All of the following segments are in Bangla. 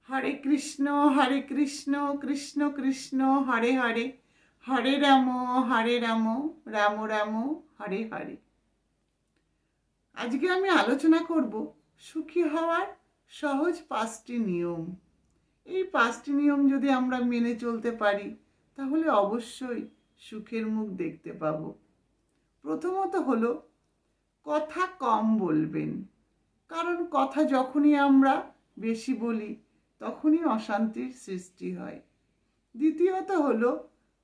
হরে কৃষ্ণ কৃষ্ণ কৃষ্ণ হরে হরে, হরে রাম রাম রাম হরে হরে। আজকে আমি আলোচনা করব সুখী হওয়ার সহজ 5টি নিয়ম। এই 5টি নিয়ম যদি আমরা মেনে চলতে পারি তাহলে অবশ্যই সুখের মুখ দেখতে পাব। প্রথমত হলো কথা কম বলবেন, কারণ কথা যখনই আমরা বেশি বলি তখনই অশান্তির সৃষ্টি হয়। দ্বিতীয়ত হলো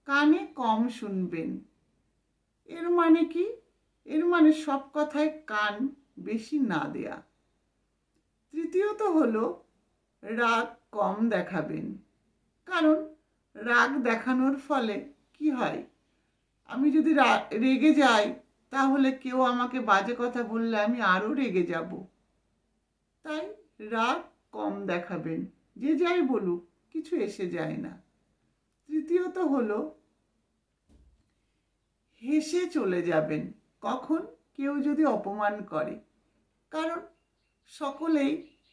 কানে কম শুনবেন। এর মানে কি? এর মানে সব কথায় কান বেশি না দেয়া। তৃতীয়ত হলো রাগ কম দেখাবেন, কারণ রাগ দেখানোর ফলে কি হয়, আমি যদি রেগে যাই তাহলে কেউ আমাকে বাজে কথা বললে আমি আরও রেগে যাব। তাই রাগ কম দেখাবেন, যে যাই বলুক কিছু এসে যায় না। তৃতীয়ত হলো হেসে চলে যাবেন কখন কেউ যদি অপমান করে, কারণ সকলেই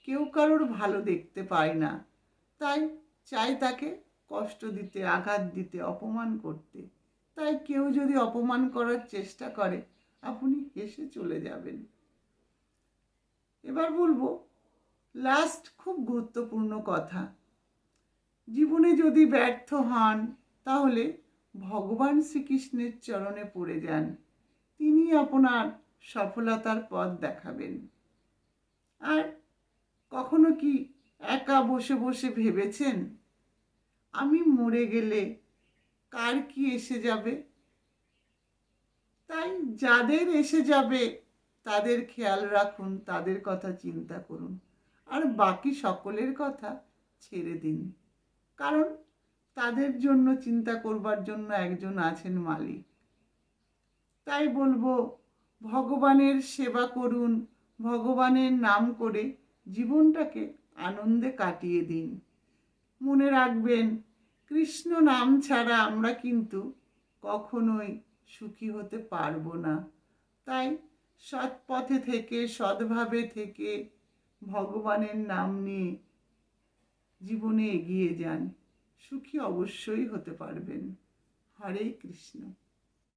কেউ কারোর ভালো দেখতে পায় না, তাই চাই তাকে কষ্ট দিতে, আঘাত দিতে, অপমান করতে। তাই কেউ যদি অপমান করার চেষ্টা করে আপনি হেসে চলে যাবেন। এবার বলবো লাস্ট খুব গুরুত্বপূর্ণ কথা। জীবনে যদি ব্যর্থ হন তাহলে ভগবান শ্রীকৃষ্ণের চরণে পড়ে যান, তিনি আপনার সফলতার পথ দেখাবেন। আর কখনো কি একা বসে বসে ভেবেছেন আমি মরে গেলে কার কি এসে যাবে? তাই যাদের এসে যাবে তাদের খেয়াল রাখুন, তাদের কথা চিন্তা করুন, আর বাকি সকলের কথা ছেড়ে দিন, কারণ তাদের জন্য চিন্তা করবার জন্য একজন আছেন মালিক। তাই বলবো ভগবানের সেবা করুন, ভগবানের নাম করে জীবনটাকে আনন্দে কাটিয়ে দিন। মনে রাখবেন কৃষ্ণ নাম ছাড়া আমরা কিন্তু কখনোই সুখী হতে পারবো না। তাই সৎ পথে থেকে, সৎভাবে থেকে ভগবানের নাম নিয়ে জীবনে এগিয়ে যান, সুখী অবশ্যই হতে পারবেন। হরে কৃষ্ণ।